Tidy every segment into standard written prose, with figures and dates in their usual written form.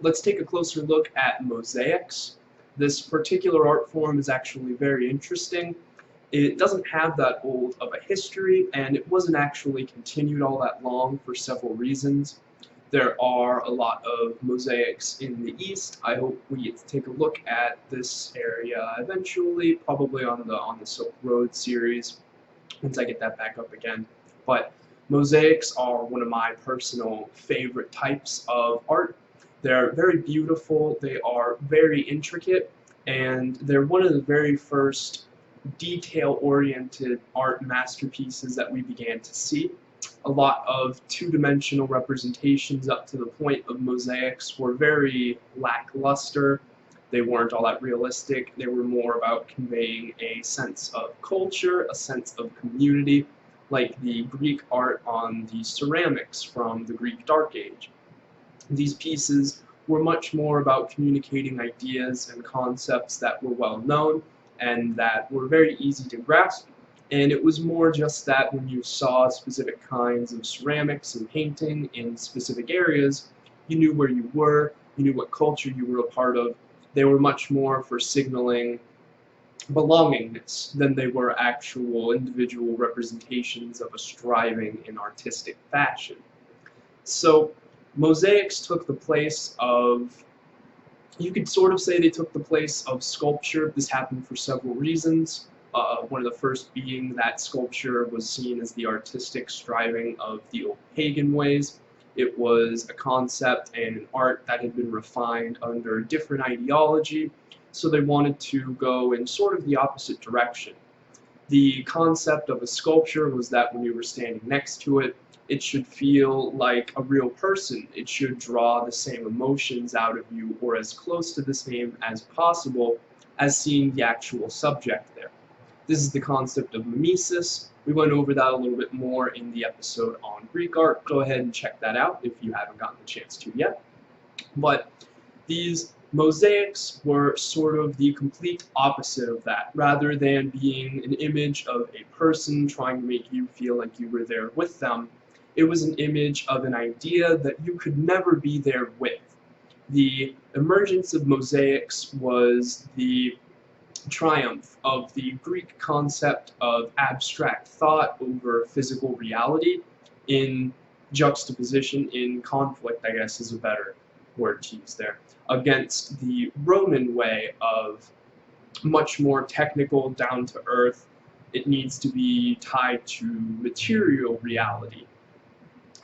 let's take a closer look at mosaics. This particular art form is actually very interesting. It doesn't have that old of a history, and it wasn't actually continued all that long for several reasons. There are a lot of mosaics in the East. I hope we get to take a look at this area eventually, probably on the Silk Road series, once I get that back up again. But mosaics are one of my personal favorite types of art. They're very beautiful, they are very intricate, and they're one of the very first detail-oriented art masterpieces that we began to see. A lot of two-dimensional representations up to the point of mosaics were very lackluster. They weren't all that realistic. They were more about conveying a sense of culture, a sense of community, like the Greek art on the ceramics from the Greek Dark Age. These pieces were much more about communicating ideas and concepts that were well known and that were very easy to grasp. And it was more just that when you saw specific kinds of ceramics and painting in specific areas, you knew where you were, you knew what culture you were a part of. They were much more for signaling belongingness than they were actual individual representations of a striving in artistic fashion. So mosaics took the place of, you could sort of say they took the place of sculpture. This happened for several reasons. One of the first being that sculpture was seen as the artistic striving of the old pagan ways. It was a concept and an art that had been refined under a different ideology, so they wanted to go in sort of the opposite direction. The concept of a sculpture was that when you were standing next to it, it should feel like a real person. It should draw the same emotions out of you, or as close to the same as possible as seeing the actual subject there. This is the concept of mimesis. We went over that a little bit more in the episode on Greek art. Go ahead and check that out if you haven't gotten the chance to yet. But these mosaics were sort of the complete opposite of that. Rather than being an image of a person trying to make you feel like you were there with them, it was an image of an idea that you could never be there with. The emergence of mosaics was the triumph of the Greek concept of abstract thought over physical reality in juxtaposition, in conflict, I guess is a better word to use there, against the Roman way of much more technical, down-to-earth. It needs to be tied to material reality.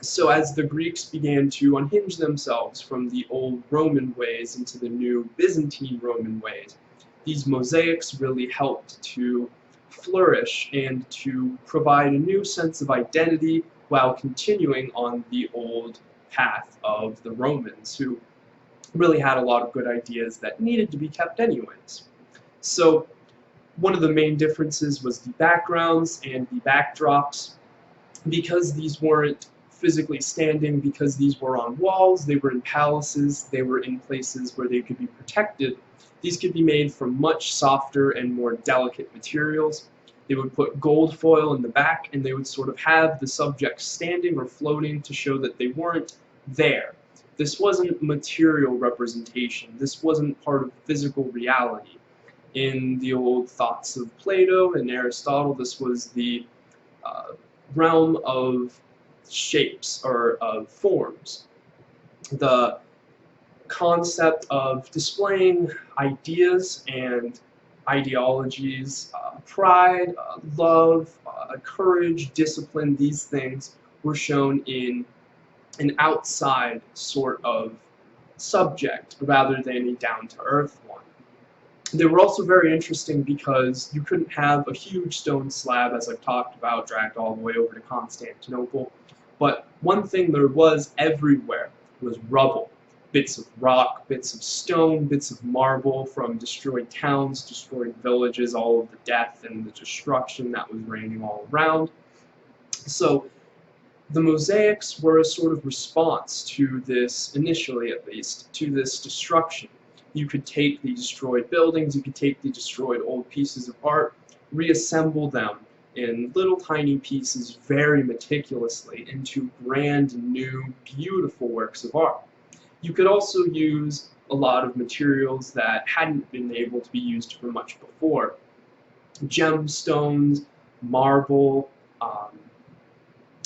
So as the Greeks began to unhinge themselves from the old Roman ways into the new Byzantine Roman ways, these mosaics really helped to flourish and to provide a new sense of identity while continuing on the old path of the Romans, who really had a lot of good ideas that needed to be kept anyways. So one of the main differences was the backgrounds and the backdrops. Because these weren't physically standing, because these were on walls, they were in palaces, they were in places where they could be protected, these could be made from much softer and more delicate materials. They would put gold foil in the back, and they would sort of have the subject standing or floating to show that they weren't there. This wasn't material representation. This wasn't part of physical reality. In the old thoughts of Plato and Aristotle, this was the realm of shapes or of forms. The concept of displaying ideas and ideologies, pride, love, courage, discipline, these things were shown in an outside sort of subject rather than a down-to-earth one. They were also very interesting because you couldn't have a huge stone slab, as I've talked about, dragged all the way over to Constantinople, but one thing there was everywhere was rubble. Bits of rock, bits of stone, bits of marble from destroyed towns, destroyed villages, all of the death and the destruction that was raining all around. So the mosaics were a sort of response to this, initially at least, to this destruction. You could take the destroyed buildings, you could take the destroyed old pieces of art, reassemble them in little tiny pieces very meticulously into brand new, beautiful works of art. You could also use a lot of materials that hadn't been able to be used for much before. Gemstones, marble, um,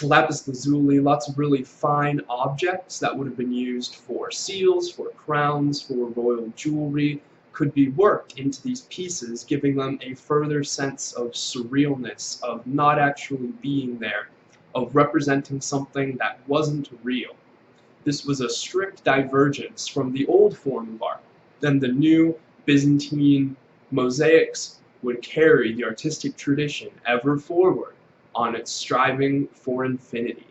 lapis lazuli, lots of really fine objects that would have been used for seals, for crowns, for royal jewelry, could be worked into these pieces, giving them a further sense of surrealness, of not actually being there, of representing something that wasn't real. This was a strict divergence from the old form of art. Then the new Byzantine mosaics would carry the artistic tradition ever forward on its striving for infinity.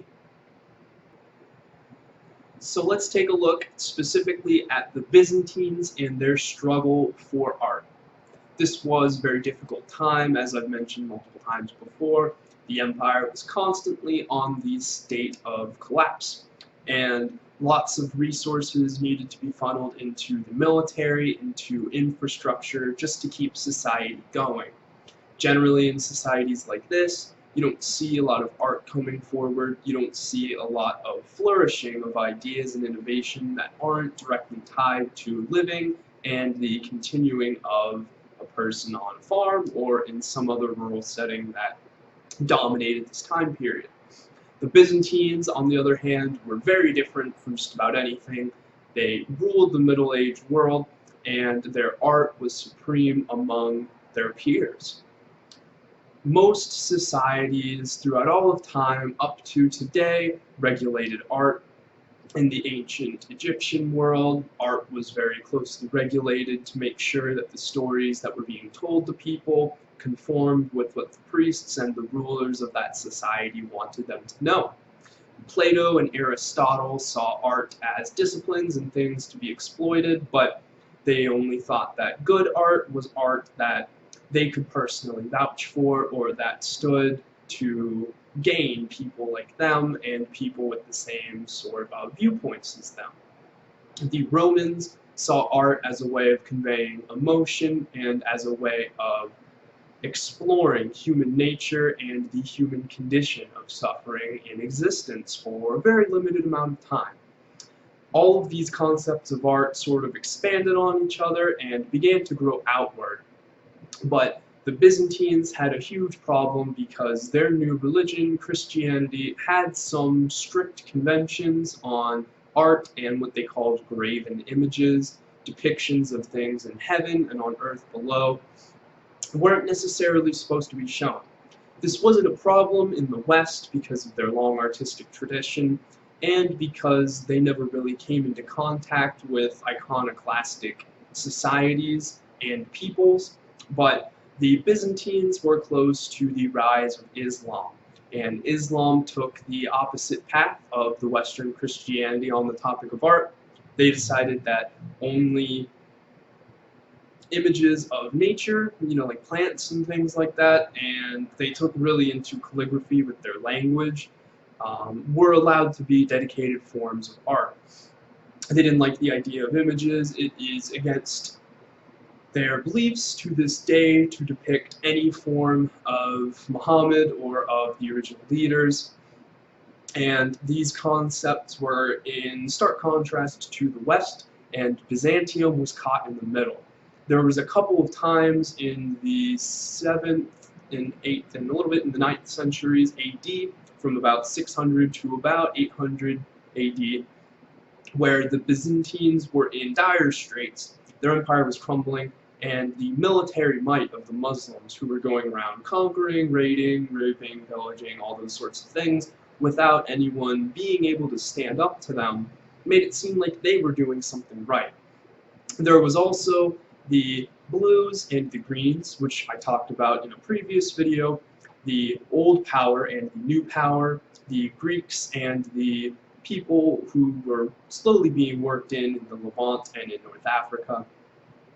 So let's take a look specifically at the Byzantines and their struggle for art. This was a very difficult time, as I've mentioned multiple times before. The empire was constantly on the state of collapse, and lots of resources needed to be funneled into the military, into infrastructure, just to keep society going. Generally, in societies like this, you don't see a lot of art coming forward, you don't see a lot of flourishing of ideas and innovation that aren't directly tied to living and the continuing of a person on a farm or in some other rural setting that dominated this time period. The Byzantines, on the other hand, were very different from just about anything. They ruled the Middle Age world, and their art was supreme among their peers. Most societies throughout all of time up to today regulated art. In the ancient Egyptian world, art was very closely regulated to make sure that the stories that were being told to people conformed with what the priests and the rulers of that society wanted them to know. Plato and Aristotle saw art as disciplines and things to be exploited, but they only thought that good art was art that they could personally vouch for or that stood to gain people like them and people with the same sort of viewpoints as them. The Romans saw art as a way of conveying emotion and as a way of exploring human nature and the human condition of suffering in existence for a very limited amount of time. All of these concepts of art sort of expanded on each other and began to grow outward. But the Byzantines had a huge problem because their new religion, Christianity, had some strict conventions on art and what they called graven images, depictions of things in heaven and on earth below, weren't necessarily supposed to be shown. This wasn't a problem in the West because of their long artistic tradition and because they never really came into contact with iconoclastic societies and peoples, but the Byzantines were close to the rise of Islam, and Islam took the opposite path of the Western Christianity on the topic of art. They decided that only images of nature, like plants and things like that, and they took really into calligraphy with their language, were allowed to be dedicated forms of art. They didn't like the idea of images. It is against their beliefs to this day to depict any form of Muhammad or of the original leaders. And these concepts were in stark contrast to the West, and Byzantium was caught in the middle. There was a couple of times in the 7th and 8th and a little bit in the 9th centuries AD, from about 600 to about 800 AD, where the Byzantines were in dire straits. Their empire was crumbling, and the military might of the Muslims, who were going around conquering, raiding, raping, pillaging, all those sorts of things, without anyone being able to stand up to them, made it seem like they were doing something right. There was also the blues and the greens, which I talked about in a previous video, the old power and the new power, the Greeks and the people who were slowly being worked in the Levant and in North Africa,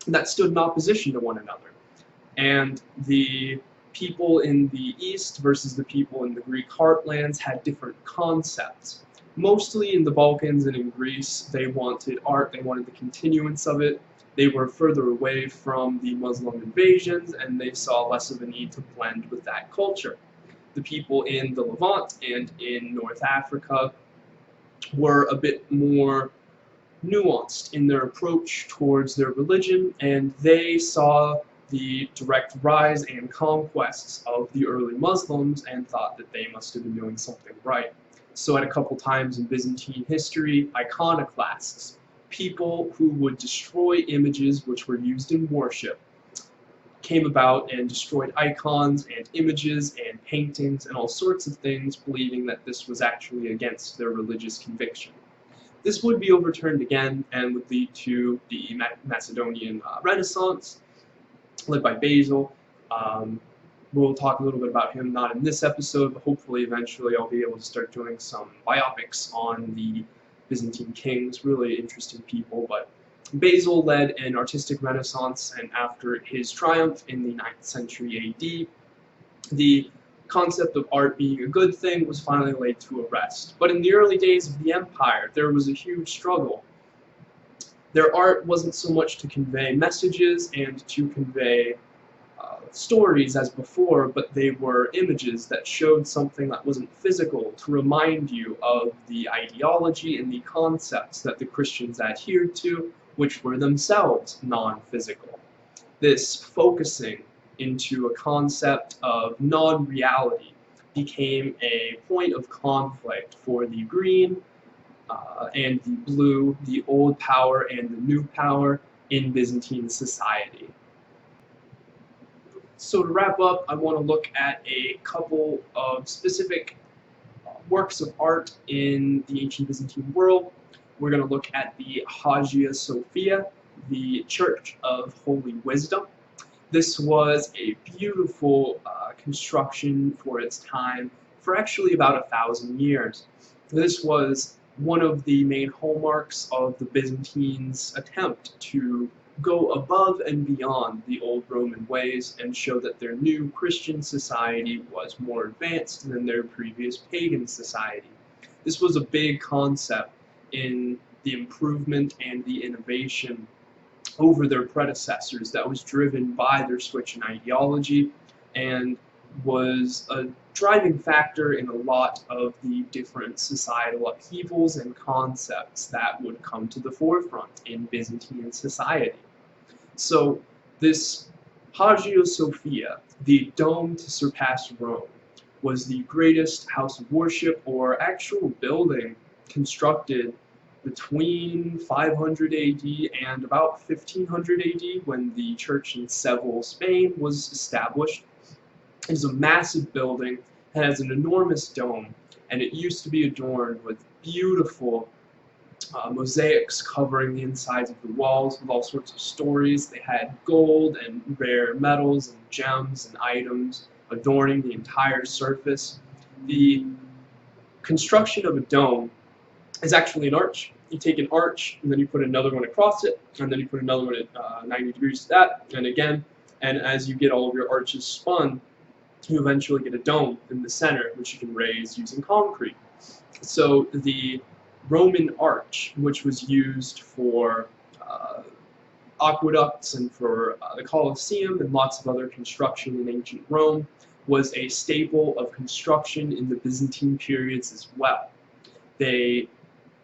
that stood in opposition to one another. And the people in the East versus the people in the Greek heartlands had different concepts. Mostly in the Balkans and in Greece, they wanted art, they wanted the continuance of it. They were further away from the Muslim invasions, and they saw less of a need to blend with that culture. The people in the Levant and in North Africa were a bit more nuanced in their approach towards their religion, and they saw the direct rise and conquests of the early Muslims and thought that they must have been doing something right. So at a couple times in Byzantine history, iconoclasts, people who would destroy images which were used in worship, came about and destroyed icons and images and paintings and all sorts of things, believing that this was actually against their religious conviction. This would be overturned again and would lead to the Macedonian Renaissance, led by Basil. We'll talk a little bit about him, not in this episode, but hopefully eventually I'll be able to start doing some biopics on the Byzantine kings, really interesting people. But Basil led an artistic renaissance, and after his triumph in the 9th century AD, the concept of art being a good thing was finally laid to rest. But in the early days of the empire, there was a huge struggle. Their art wasn't so much to convey messages and to convey stories as before, but they were images that showed something that wasn't physical to remind you of the ideology and the concepts that the Christians adhered to, which were themselves non-physical. This focusing into a concept of non-reality became a point of conflict for the green and the blue, the old power and the new power in Byzantine society. So to wrap up, I want to look at a couple of specific works of art in the ancient Byzantine world. We're going to look at the Hagia Sophia, the Church of Holy Wisdom. This was a beautiful construction for its time for actually about 1,000 years. This was one of the main hallmarks of the Byzantines' attempt to go above and beyond the old Roman ways and show that their new Christian society was more advanced than their previous pagan society. This was a big concept in the improvement and the innovation over their predecessors that was driven by their switch in ideology and was a driving factor in a lot of the different societal upheavals and concepts that would come to the forefront in Byzantine society. So this Hagia Sophia, the dome to surpass Rome, was the greatest house of worship or actual building constructed between 500 AD and about 1500 AD when the church in Seville, Spain was established. It is a massive building, it has an enormous dome, and it used to be adorned with beautiful mosaics covering the insides of the walls with all sorts of stories. They had gold and rare metals and gems and items adorning the entire surface. The construction of a dome is actually an arch. You take an arch, and then you put another one across it, and then you put another one at 90 degrees to that, and again, and as you get all of your arches spun, you eventually get a dome in the center, which you can raise using concrete. So the Roman arch, which was used for aqueducts and for the Colosseum and lots of other construction in ancient Rome, was a staple of construction in the Byzantine periods as well.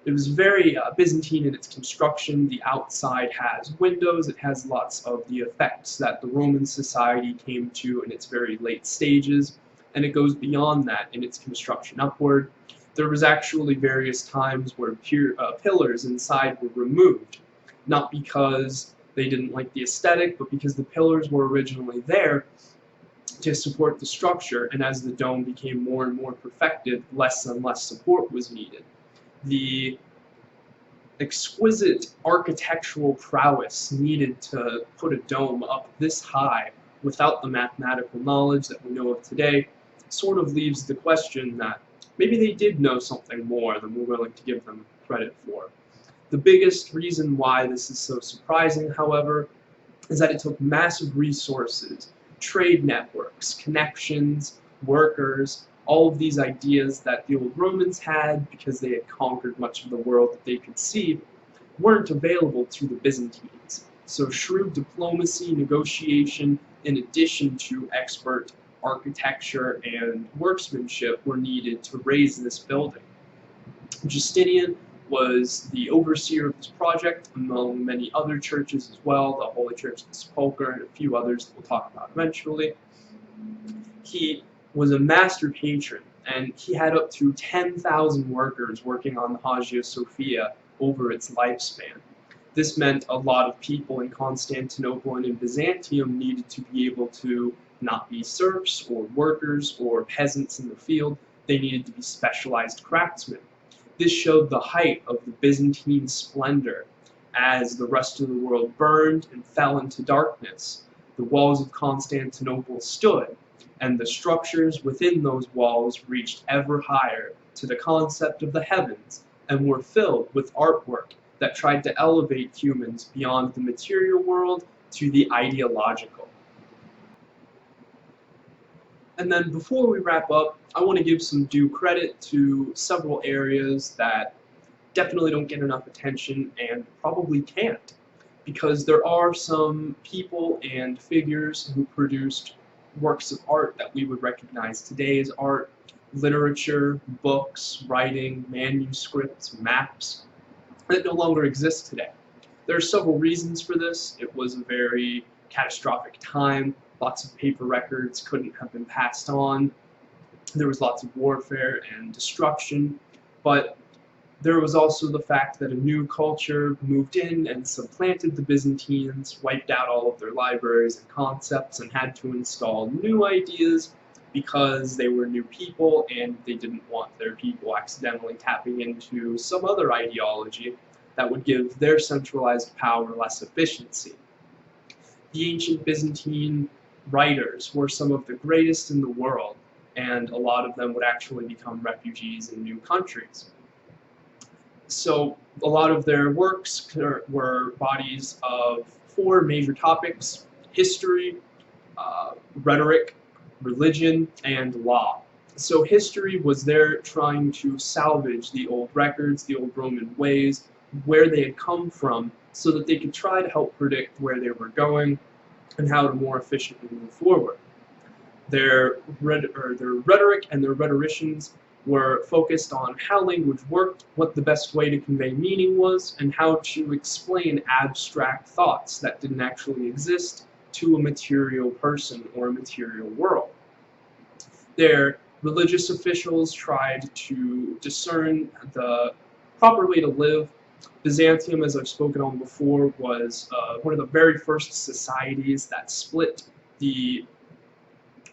It was very Byzantine in its construction. The outside has windows, it has lots of the effects that the Roman society came to in its very late stages, and it goes beyond that in its construction upward. There was actually various times where pillars inside were removed, not because they didn't like the aesthetic, but because the pillars were originally there to support the structure, and as the dome became more and more perfected, less and less support was needed. The exquisite architectural prowess needed to put a dome up this high without the mathematical knowledge that we know of today sort of leaves the question that maybe they did know something more than we're willing to give them credit for. The biggest reason why this is so surprising, however, is that it took massive resources, trade networks, connections, workers, all of these ideas that the old Romans had because they had conquered much of the world that they could see weren't available to the Byzantines. So shrewd diplomacy, negotiation, in addition to expert architecture and workmanship were needed to raise this building. Justinian was the overseer of this project, among many other churches as well, the Holy Church of the Sepulchre, and a few others that we'll talk about eventually. He was a master patron, and he had up to 10,000 workers working on the Hagia Sophia over its lifespan. This meant a lot of people in Constantinople and in Byzantium needed to be able to not be serfs or workers or peasants in the field. They needed to be specialized craftsmen. This showed the height of the Byzantine splendor as the rest of the world burned and fell into darkness. The walls of Constantinople stood, and the structures within those walls reached ever higher to the concept of the heavens and were filled with artwork that tried to elevate humans beyond the material world to the ideological. And then before we wrap up, I want to give some due credit to several areas that definitely don't get enough attention and probably can't, because there are some people and figures who produced works of art that we would recognize today as art, literature, books, writing, manuscripts, maps, that no longer exist today. There are several reasons for this. It was a very catastrophic time. Lots of paper records couldn't have been passed on. There was lots of warfare and destruction, but there was also the fact that a new culture moved in and supplanted the Byzantines, wiped out all of their libraries and concepts, and had to install new ideas because they were new people and they didn't want their people accidentally tapping into some other ideology that would give their centralized power less efficiency. The ancient Byzantine writers were some of the greatest in the world, and a lot of them would actually become refugees in new countries. So a lot of their works were bodies of four major topics: history, rhetoric, religion, and law. So history was there trying to salvage the old records, the old Roman ways, where they had come from, so that they could try to help predict where they were going and how to more efficiently move forward. Their rhetoric and their rhetoricians were focused on how language worked, what the best way to convey meaning was, and how to explain abstract thoughts that didn't actually exist to a material person or a material world. Their religious officials tried to discern the proper way to live. Byzantium, as I've spoken on before, was one of the very first societies that split the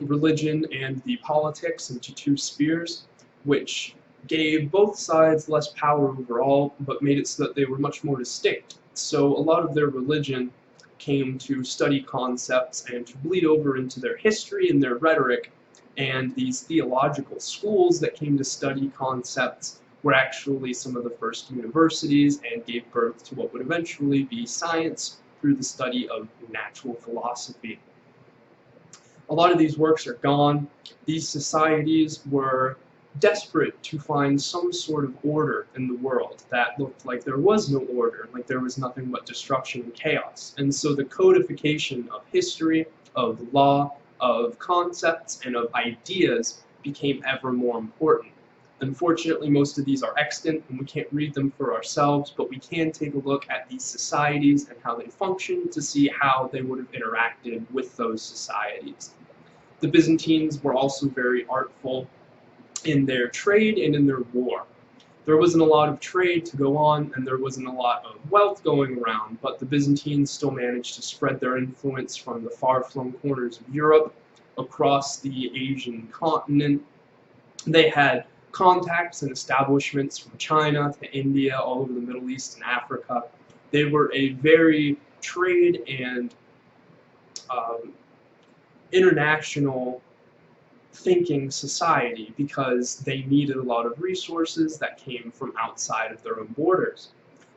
religion and the politics into two spheres, which gave both sides less power overall, but made it so that they were much more distinct. So a lot of their religion came to study concepts and to bleed over into their history and their rhetoric, and these theological schools that came to study concepts were actually some of the first universities and gave birth to what would eventually be science through the study of natural philosophy. A lot of these works are gone. These societies were desperate to find some sort of order in the world that looked like there was no order, like there was nothing but destruction and chaos. And so the codification of history, of law, of concepts, and of ideas became ever more important. Unfortunately, most of these are extant and we can't read them for ourselves, but we can take a look at these societies and how they function to see how they would have interacted with those societies. The Byzantines were also very artful in their trade and in their war. There wasn't a lot of trade to go on, and there wasn't a lot of wealth going around, but the Byzantines still managed to spread their influence from the far-flung corners of Europe across the Asian continent. They had contacts and establishments from China to India, all over the Middle East and Africa. They were a very trade and international thinking society because they needed a lot of resources that came from outside of their own borders.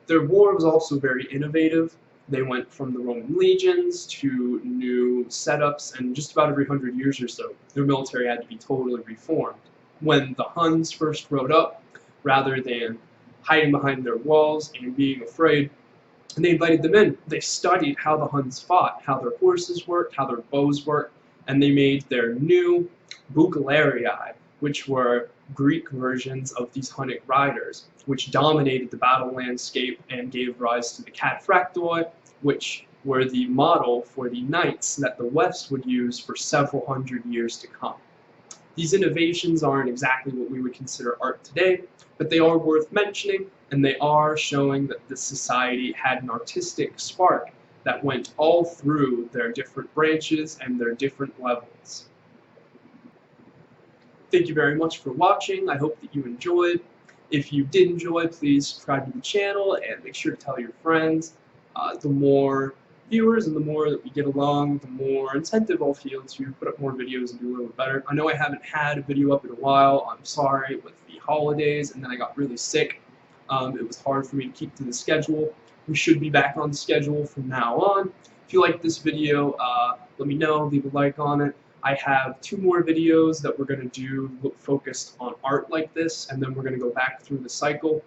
Their war was also very innovative. They went from the Roman legions to new setups, and just about every 100 years or so, their military had to be totally reformed. When the Huns first rode up, rather than hiding behind their walls and being afraid, they invited them in. They studied how the Huns fought, how their horses worked, how their bows worked, and they made their new bucalarii, which were Greek versions of these Hunnic riders, which dominated the battle landscape and gave rise to the cataphractoi, which were the model for the knights that the West would use for several hundred years to come. These innovations aren't exactly what we would consider art today, but they are worth mentioning, and they are showing that this society had an artistic spark that went all through their different branches and their different levels. Thank you very much for watching. I hope that you enjoyed. If you did enjoy, please subscribe to the channel and make sure to tell your friends. The more viewers and the more that we get along, the more incentive I'll feel to put up more videos and do a little bit better. I know I haven't had a video up in a while. I'm sorry, with the holidays, and then I got really sick. It was hard for me to keep to the schedule. We should be back on the schedule from now on. If you like this video, let me know, leave a like on it. I have 2 more videos that we're going to do focused on art like this, and then we're going to go back through the cycle.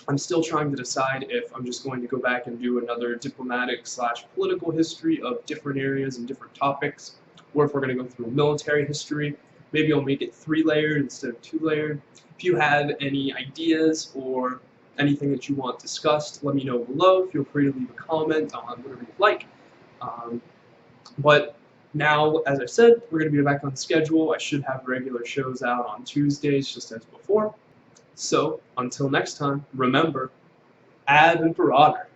I'm still trying to decide if I'm just going to go back and do another diplomatic/political history of different areas and different topics, or if we're going to go through military history. Maybe I'll make it 3-layered instead of 2-layered. If you have any ideas or anything that you want discussed, let me know below. Feel free to leave a comment on whatever you like. But now, as I said, we're going to be back on schedule. I should have regular shows out on Tuesdays, just as before. So, until next time, remember, Ave Imperator.